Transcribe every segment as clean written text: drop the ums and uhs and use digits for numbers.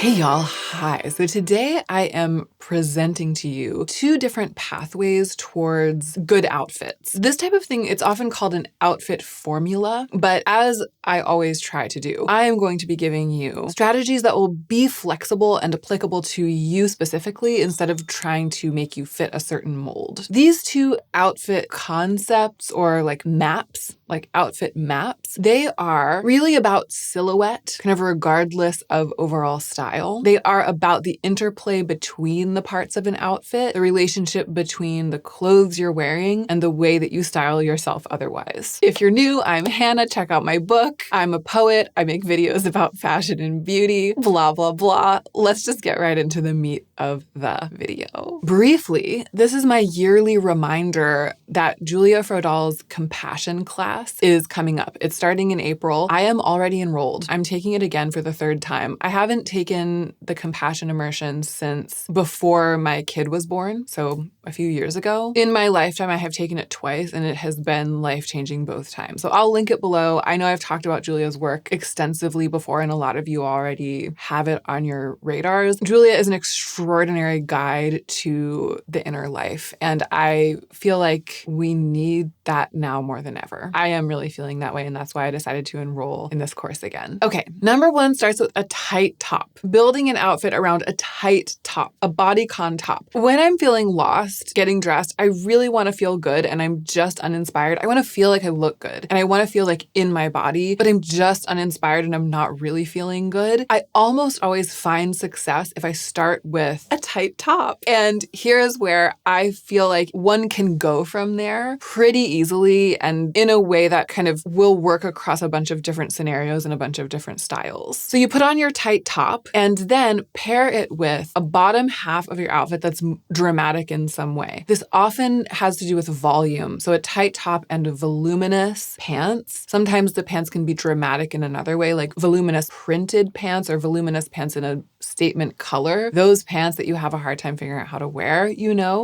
Hey y'all, hi. So today I am presenting to you two different pathways towards good outfits. This type of thing, it's often called an outfit formula, but as I always try to do, I am going to be giving you strategies that will be flexible and applicable to you specifically instead of trying to make you fit a certain mold. These two outfit concepts or like maps, like outfit maps, they are really about silhouette, kind of regardless of overall style. They are about the interplay between the parts of an outfit, the relationship between the clothes you're wearing and the way that you style yourself otherwise. If you're new, I'm Hannah. Check out my book. I'm a poet. I make videos about fashion and beauty, blah, blah, blah. Let's just get right into the meat of the video. Briefly, this is my yearly reminder that Julia Frodal's compassion class is coming up. It's starting in April. I am already enrolled. I'm taking it again for the third time. I haven't taken the compassion immersion since before my kid was born, so a few years ago. In my lifetime, I have taken it twice, and it has been life-changing both times. So I'll link it below. I know I've talked about Julia's work extensively before, and a lot of you already have it on your radars. Julia is an extraordinary guide to the inner life, and I feel like we need that now more than ever. I am really feeling that way, and that's why I decided to enroll in this course again. Okay, number one starts with a tight top. Building an outfit around a tight top, a bodycon top. When I'm feeling lost getting dressed, I really want to feel good and I'm just uninspired. I want to feel like I look good and I want to feel like in my body, but I'm just uninspired and I'm not really feeling good. I almost always find success if I start with a tight top. And here's where I feel like one can go from there pretty easily and in a way that kind of will work across a bunch of different scenarios and a bunch of different styles. So you put on your tight top and then pair it with a bottom half of your outfit that's dramatic in some way. This often has to do with volume. So a tight top and voluminous pants. Sometimes the pants can be dramatic in another way, like voluminous printed pants or voluminous pants in a statement color. Those pants that you have a hard time figuring out how to wear,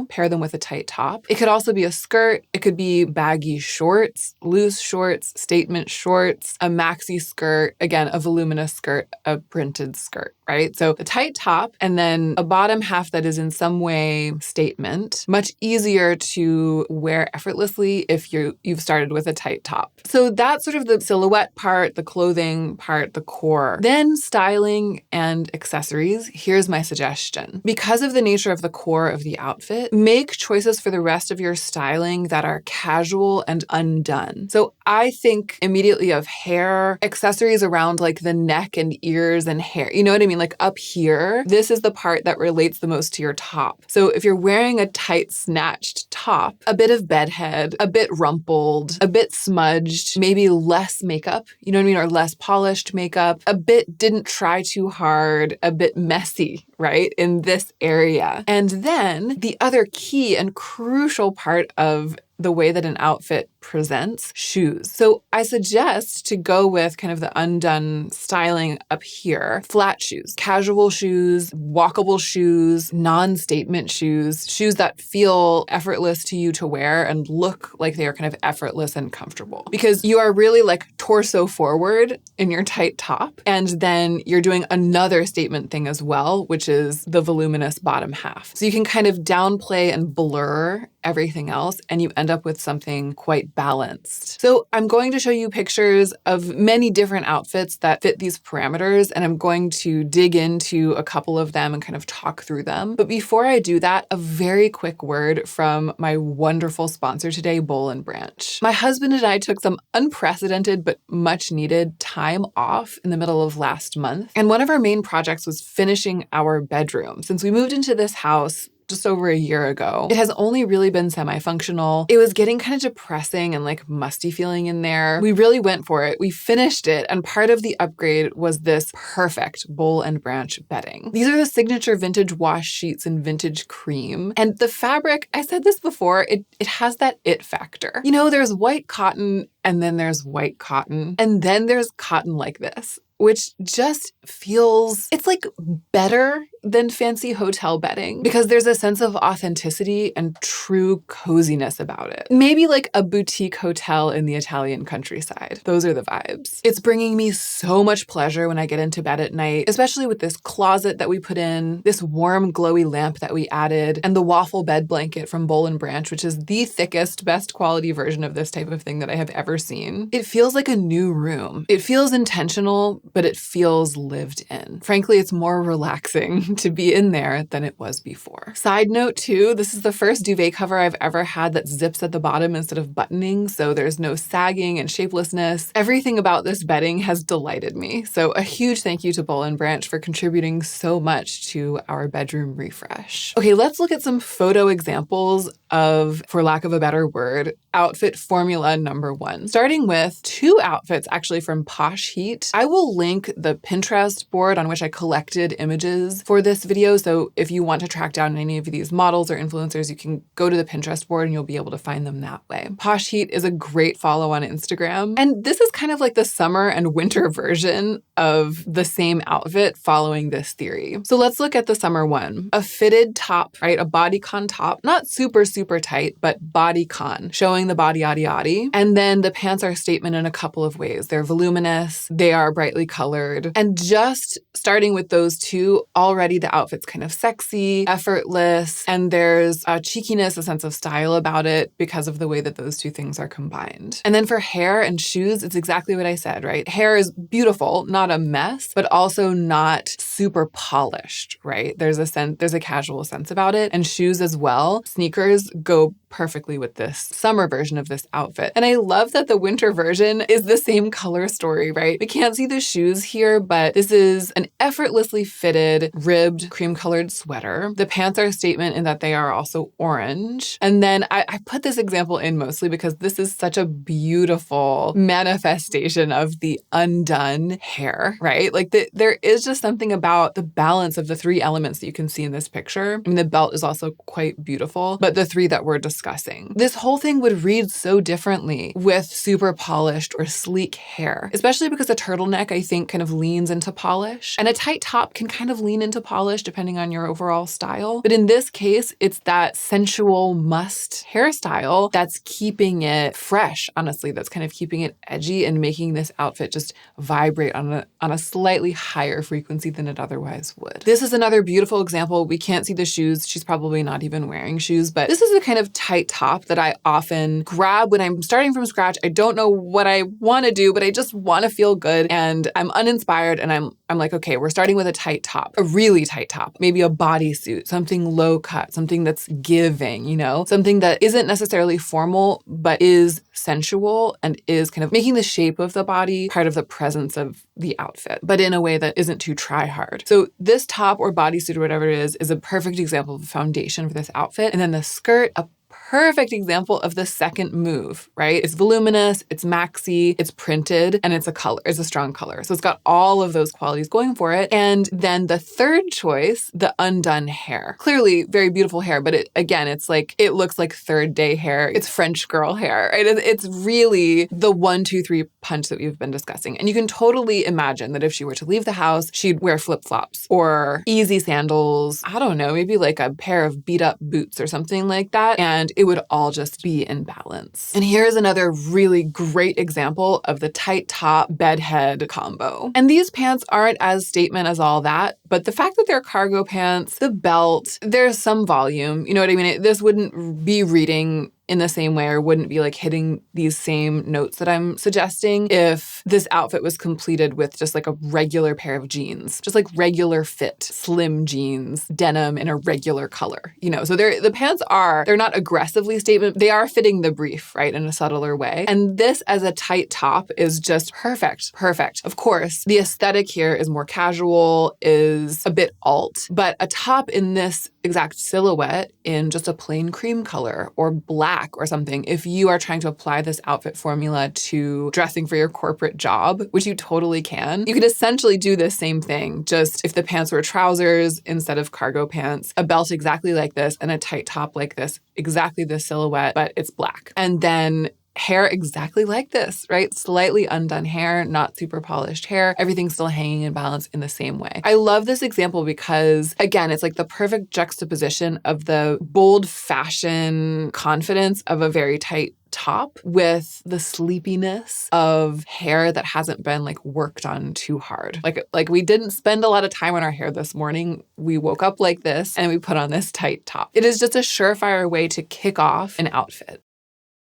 pair them with a tight top. It could also be a skirt. It could be baggy shorts, loose shorts, statement shorts, a maxi skirt, again, a voluminous skirt, a printed skirt, right? So a tight top and then a bottom half that is in some way statement, much easier to wear effortlessly if you've started with a tight top. So that's sort of the silhouette part, the clothing part, the core. Then styling and accessories. Here's my suggestion. Because of the nature of the core of the outfit, make choices for the rest of your styling that are casual and undone. So I think immediately of hair, accessories around like the neck and ears and hair. You know what I mean? Like up here, this is the part that relates the most to your top. So if you're wearing a tight snatched top, a bit of bedhead, a bit rumpled, a bit smudged, maybe less makeup, you know what I mean? Or less polished makeup, a bit didn't try too hard, a bit messy, right? In this area. And then the other key and crucial part of the way that an outfit presents, shoes. So I suggest to go with kind of the undone styling up here, flat shoes, casual shoes, walkable shoes, non-statement shoes, shoes that feel effortless to you to wear and look like they are kind of effortless and comfortable. Because you are really like torso forward in your tight top. And then you're doing another statement thing as well, which is the voluminous bottom half. So you can kind of downplay and blur everything else and you end up with something quite balanced. So I'm going to show you pictures of many different outfits that fit these parameters, and I'm going to dig into a couple of them and kind of talk through them. But before I do that, a very quick word from my wonderful sponsor today, Boll Branch. My husband and I took some unprecedented but much needed time off in the middle of last month, and one of our main projects was finishing our bedroom. Since we moved into this house just over a year ago, it has only really been semi-functional. It was getting kind of depressing and like musty feeling in there. We really went for it. We finished it, and part of the upgrade was this perfect Boll and Branch bedding. These are the signature vintage wash sheets in vintage cream. And the fabric, I said this before, it has that it factor. There's white cotton and then there's white cotton, and then there's cotton like this, which just feels, it's like better than fancy hotel bedding because there's a sense of authenticity and true coziness about it. Maybe like a boutique hotel in the Italian countryside. Those are the vibes. It's bringing me so much pleasure when I get into bed at night, especially with this closet that we put in, this warm glowy lamp that we added, and the waffle bed blanket from Boll Branch, which is the thickest, best quality version of this type of thing that I have ever seen. It feels like a new room. It feels intentional, but it feels lived in. Frankly, it's more relaxing to be in there than it was before. Side note too, this is the first duvet cover I've ever had that zips at the bottom instead of buttoning, so there's no sagging and shapelessness. Everything about this bedding has delighted me. So a huge thank you to Boll Branch for contributing so much to our bedroom refresh. Okay, let's look at some photo examples of, for lack of a better word, outfit formula number 1. Starting with 2 outfits actually from Posh Heat. I will link the Pinterest board on which I collected images for this video. So if you want to track down any of these models or influencers, you can go to the Pinterest board and you'll be able to find them that way. Posh Heat is a great follow on Instagram. And this is kind of like the summer and winter version of the same outfit following this theory. So let's look at the summer one. A fitted top, right? A bodycon top, not super tight, but bodycon, showing the body yaddy yaddy. And then the pants are a statement in a couple of ways. They're voluminous, they are brightly colored. And just starting with those two, already the outfit's kind of sexy, effortless, and there's a cheekiness, a sense of style about it because of the way that those two things are combined. And then for hair and shoes, it's exactly what I said, right? Hair is beautiful, not a mess, but also not super polished, right? There's a casual sense about it. And shoes as well. Sneakers go perfectly with this summer version of this outfit. And I love that the winter version is the same color story, right? We can't see the shoes here, but this is an effortlessly fitted, ribbed, cream-colored sweater. The pants are a statement in that they are also orange. And then I put this example in mostly because this is such a beautiful manifestation of the undone hair, right? Like there is just something about the balance of the 3 elements that you can see in this picture. I mean, the belt is also quite beautiful, but the 3 that we're discussing. This whole thing would read so differently with super polished or sleek hair, especially because a turtleneck, I think, kind of leans into polish. And a tight top can kind of lean into polish depending on your overall style. But in this case, it's that sensual must hairstyle that's keeping it fresh, honestly, that's kind of keeping it edgy and making this outfit just vibrate on a slightly higher frequency than it otherwise would. This is another beautiful example. We can't see the shoes. She's probably not even wearing shoes, but this is the kind of tight top that I often grab when I'm starting from scratch. I don't know what I want to do, but I just want to feel good and I'm uninspired and I'm like, okay, we're starting with a tight top, a really tight top, maybe a bodysuit, something low cut, something that's giving, you know, something that isn't necessarily formal, but is sensual and is kind of making the shape of the body part of the presence of the outfit, but in a way that isn't too try hard. So this top or bodysuit or whatever it is a perfect example of a foundation for this outfit. And then the skirt, a perfect example of the second move, right? It's voluminous, it's maxi, it's printed, and it's a strong color. So it's got all of those qualities going for it. And then the third choice, the undone hair. Clearly very beautiful hair, but it looks like third day hair. It's French girl hair, right? It's really the 1, 2, 3 punch that we've been discussing. And you can totally imagine that if she were to leave the house, she'd wear flip-flops or easy sandals, I don't know, maybe like a pair of beat up boots or something like that. And it would all just be in balance. And here's another really great example of the tight top bedhead combo. And these pants aren't as statement as all that, but the fact that they're cargo pants, the belt, there's some volume, you know what I mean? This wouldn't be reading in the same way or wouldn't be like hitting these same notes that I'm suggesting if this outfit was completed with just like a regular pair of jeans, just like regular fit, slim jeans, denim in a regular color, you know? So the pants they're not aggressively statement, they are fitting the brief, right? In a subtler way. And this as a tight top is just perfect. Of course, the aesthetic here is more casual, is a bit alt, but a top in this exact silhouette in just a plain cream color or black or something, if you are trying to apply this outfit formula to dressing for your corporate job, which you totally can, you could essentially do this same thing. Just if the pants were trousers instead of cargo pants, a belt exactly like this and a tight top like this, exactly this silhouette, but it's black. And then hair exactly like this, right? Slightly undone hair, not super polished hair. Everything's still hanging in balance in the same way. I love this example because, again, it's like the perfect juxtaposition of the bold fashion confidence of a very tight top with the sleepiness of hair that hasn't been like worked on too hard. Like we didn't spend a lot of time on our hair this morning. We woke up like this and we put on this tight top. It is just a surefire way to kick off an outfit.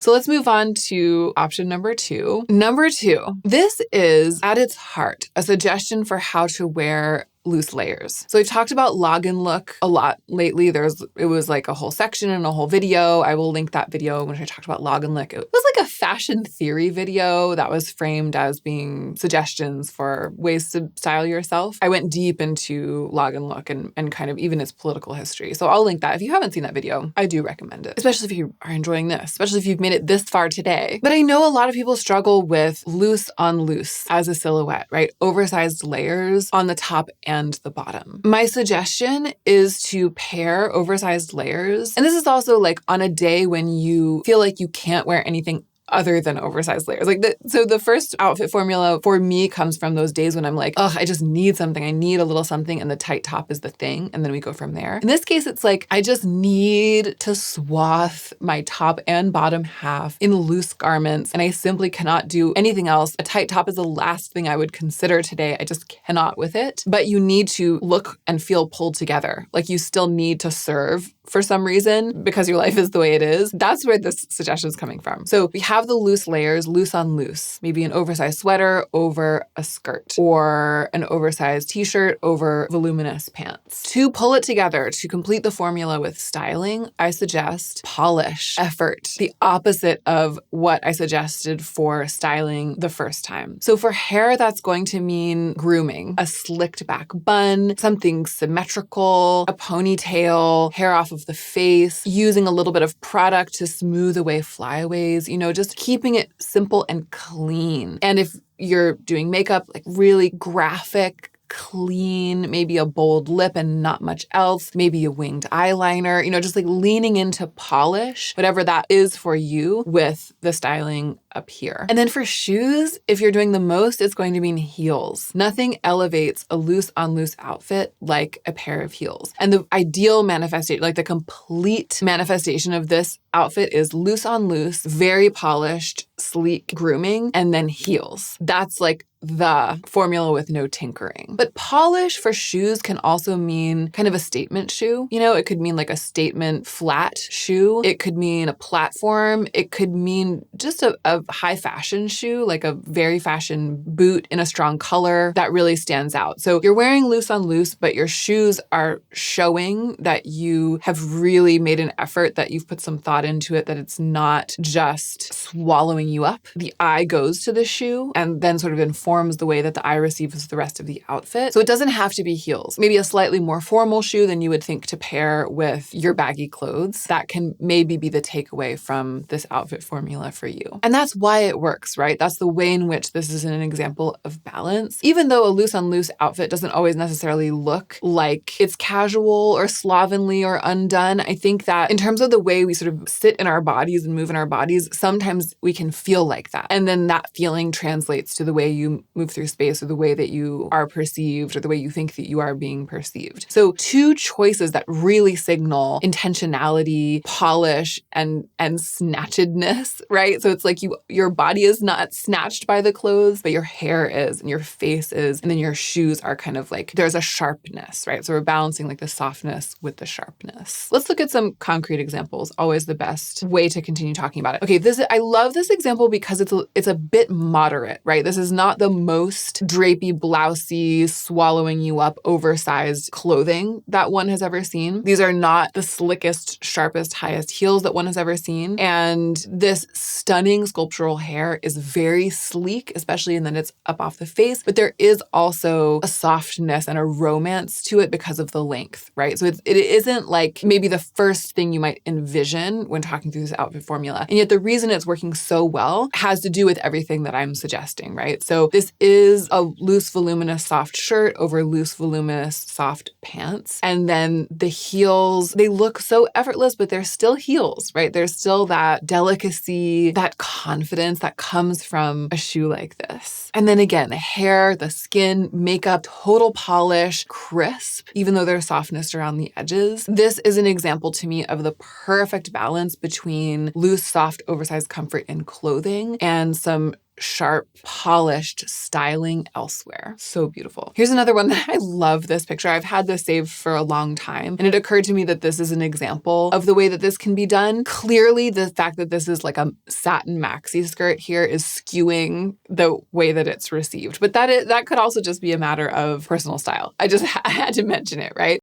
So let's move on to option number 2. Number 2, this is at its heart a suggestion for how to wear loose layers. So we've talked about log and look a lot lately. It was like a whole section and a whole video. I will link that video when I talked about log and look. It was like a fashion theory video that was framed as being suggestions for ways to style yourself. I went deep into log and look and kind of even its political history. So I'll link that. If you haven't seen that video, I do recommend it, especially if you are enjoying this, especially if you've made it this far today. But I know a lot of people struggle with loose on loose as a silhouette, right? Oversized layers on the top and the bottom. My suggestion is to pair oversized layers. And this is also like on a day when you feel like you can't wear anything other than oversized layers. So the first outfit formula for me comes from those days when I'm like, oh, I just need something. I need a little something, and the tight top is the thing. And then we go from there. In this case, it's like, I just need to swath my top and bottom half in loose garments, and I simply cannot do anything else. A tight top is the last thing I would consider today. I just cannot with it. But you need to look and feel pulled together. Like you still need to serve for some reason because your life is the way it is. That's where this suggestion is coming from. So we have the loose layers, loose on loose, maybe an oversized sweater over a skirt or an oversized t-shirt over voluminous pants. To pull it together, to complete the formula with styling, I suggest polish, effort, the opposite of what I suggested for styling the first time. So for hair, that's going to mean grooming, a slicked back bun, something symmetrical, a ponytail, hair off of the face, using a little bit of product to smooth away flyaways, just keeping it simple and clean. And if you're doing makeup, like really graphic, clean, maybe a bold lip and not much else, maybe a winged eyeliner, just like leaning into polish, whatever that is for you with the styling up here. And then for shoes, if you're doing the most, it's going to mean heels. Nothing elevates a loose on loose outfit like a pair of heels. And the ideal manifestation, like the complete manifestation of this outfit is loose on loose, very polished, sleek grooming, and then heels. That's like the formula with no tinkering. But polish for shoes can also mean kind of a statement shoe. It could mean like a statement flat shoe. It could mean a platform. It could mean just a high fashion shoe, like a very fashion boot in a strong color that really stands out. So you're wearing loose on loose, but your shoes are showing that you have really made an effort, that you've put some thought into it, that it's not just swallowing you up. The eye goes to the shoe and then sort of informs the way that the eye receives the rest of the outfit. So it doesn't have to be heels. Maybe a slightly more formal shoe than you would think to pair with your baggy clothes. That can maybe be the takeaway from this outfit formula for you. And that's why it works, right? That's the way in which this is an example of balance. Even though a loose on loose outfit doesn't always necessarily look like it's casual or slovenly or undone, I think that in terms of the way we sort of sit in our bodies and move in our bodies, sometimes we can feel like that. And then that feeling translates to the way you move through space, or the way that you are perceived, or the way you think that you are being perceived. So 2 choices that really signal intentionality, polish, and snatchedness, right? So it's like your body is not snatched by the clothes, but your hair is, and your face is, and then your shoes are kind of like, there's a sharpness, right? So we're balancing like the softness with the sharpness. Let's look at some concrete examples. Always the best way to continue talking about it. Okay, I love this example because it's a bit moderate, right? This is not the most drapey, blousey, swallowing you up, oversized clothing that one has ever seen. These are not the slickest, sharpest, highest heels that one has ever seen. And this stunning sculptural hair is very sleek, especially in that it's up off the face, but there is also a softness and a romance to it because of the length, right? So it isn't like maybe the first thing you might envision when talking through this outfit formula. And yet the reason it's working so well has to do with everything that I'm suggesting, right? So this is a loose, voluminous, soft shirt over loose, voluminous, soft pants. And then the heels, they look so effortless, but they're still heels, right? There's still that delicacy, that confidence that comes from a shoe like this. And then again, the hair, the skin, makeup, total polish, crisp, even though there's softness around the edges. This is an example to me of the perfect balance between loose, soft, oversized comfort in clothing and some sharp, polished styling elsewhere. So beautiful. Here's another one that I love this picture. I've had this saved for a long time, and it occurred to me that this is an example of the way that this can be done. Clearly, the fact that this is like a satin maxi skirt here is skewing the way that it's received. But that could also just be a matter of personal style. I had to mention it, right?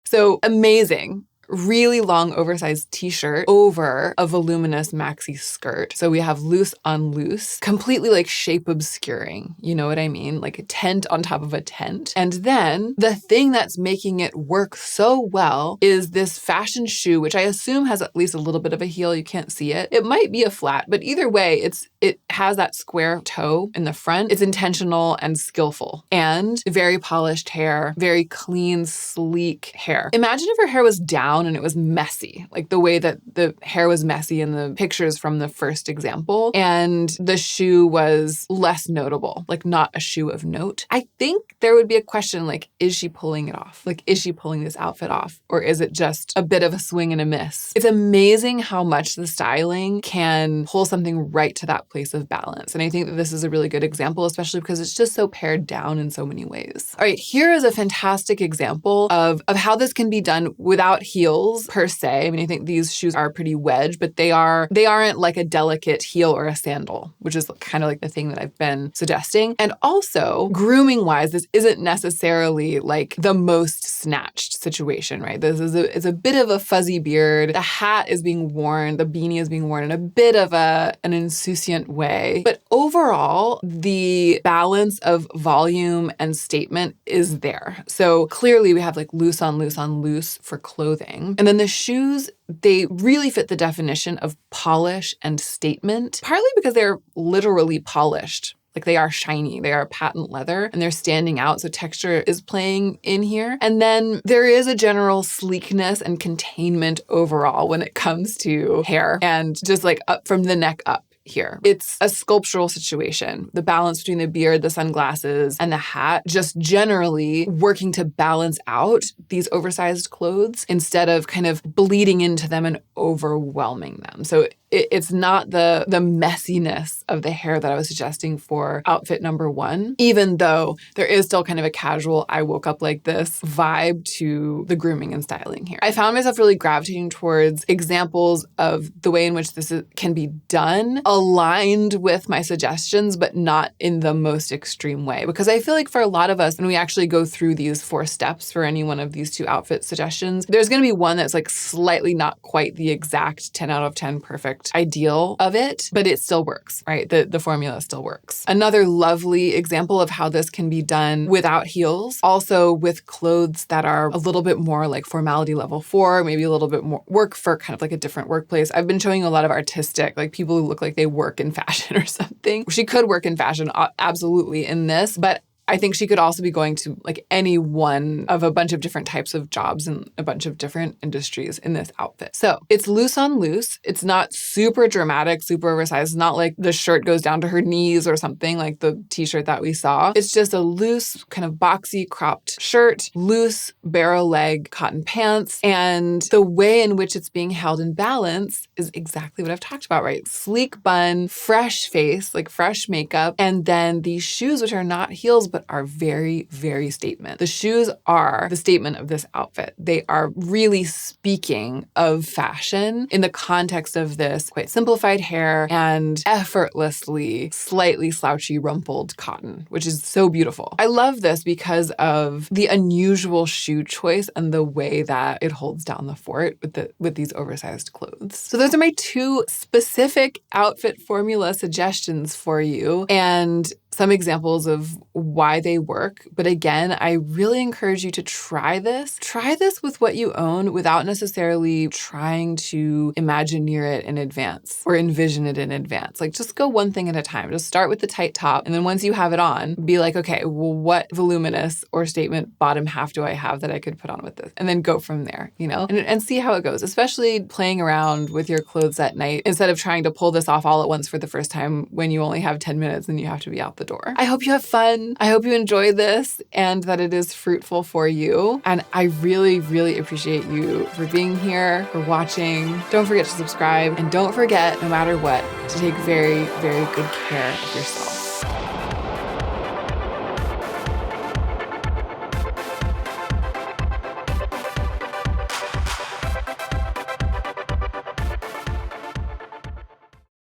So amazing. Really long oversized t-shirt over a voluminous maxi skirt. So we have loose on loose, completely like shape obscuring. You know what I mean? Like a tent on top of a tent. And then the thing that's making it work so well is this fashion shoe, which I assume has at least a little bit of a heel. You can't see it. It might be a flat, but either way, it has that square toe in the front. It's intentional and skillful and very polished hair, very clean, sleek hair. Imagine if her hair was down and it was messy, like the way that the hair was messy in the pictures from the first example, and the shoe was less notable, like not a shoe of note. I think there would be a question like, is she pulling it off? Like, is she pulling this outfit off? Or is it just a bit of a swing and a miss? It's amazing how much the styling can pull something right to that place of balance. And I think that this is a really good example, especially because it's just so pared down in so many ways. All right, here is a fantastic example of how this can be done without heels per se. I mean, I think these shoes are pretty wedge, but they aren't like a delicate heel or a sandal, which is kind of like the thing that I've been suggesting. And also, grooming wise, this isn't necessarily like the most snatched situation, right? This is a bit of a fuzzy beard. The hat is being worn, the beanie is being worn in a bit of an insouciant way. But overall, the balance of volume and statement is there. So clearly we have like loose on loose for clothing. And then the shoes, they really fit the definition of polish and statement, partly because they're literally polished. Like they are shiny, they are patent leather, and they're standing out, so texture is playing in here. And then there is a general sleekness and containment overall when it comes to hair and just like up from the neck up. Here. It's a sculptural situation. The balance between the beard, the sunglasses, and the hat, just generally working to balance out these oversized clothes instead of kind of bleeding into them and overwhelming them. So it's not the messiness of the hair that I was suggesting for outfit number one, even though there is still kind of a casual, I woke up like this vibe to the grooming and styling here. I found myself really gravitating towards examples of the way in which this can be done, aligned with my suggestions, but not in the most extreme way. Because I feel like for a lot of us, when we actually go through these 4 steps for any one of these 2 outfit suggestions, there's going to be one that's like slightly not quite the exact 10 out of 10 perfect ideal of it, but it still works, right? The formula still works. Another lovely example of how this can be done without heels, also with clothes that are a little bit more like formality level 4, maybe a little bit more work for kind of like a different workplace. I've been showing a lot of artistic, like people who look like they work in fashion or something. She could work in fashion, absolutely, in this, but I think she could also be going to like any one of a bunch of different types of jobs and a bunch of different industries in this outfit. So it's loose on loose. It's not super dramatic, super oversized. It's not like the shirt goes down to her knees or something like the t-shirt that we saw. It's just a loose kind of boxy cropped shirt, loose barrel leg cotton pants. And the way in which it's being held in balance is exactly what I've talked about, right? Sleek bun, fresh face, like fresh makeup. And then these shoes, which are not heels, but are very, very statement. The shoes are the statement of this outfit. They are really speaking of fashion in the context of this quite simplified hair and effortlessly, slightly slouchy, rumpled cotton, which is so beautiful. I love this because of the unusual shoe choice and the way that it holds down the fort with these oversized clothes. So those are my 2 specific outfit formula suggestions for you. And some examples of why they work. But again, I really encourage you to try this. Try this with what you own without necessarily trying to imagineer it in advance or envision it in advance. Like, just go one thing at a time. Just start with the tight top. And then once you have it on, be like, okay, well, what voluminous or statement bottom half do I have that I could put on with this? And then go from there, and see how it goes, especially playing around with your clothes at night instead of trying to pull this off all at once for the first time when you only have 10 minutes and you have to be out the door. I hope you have fun. I hope you enjoy this and that it is fruitful for you. And I really, really appreciate you for being here, for watching. Don't forget to subscribe, and don't forget, no matter what, to take very, very good care of yourself.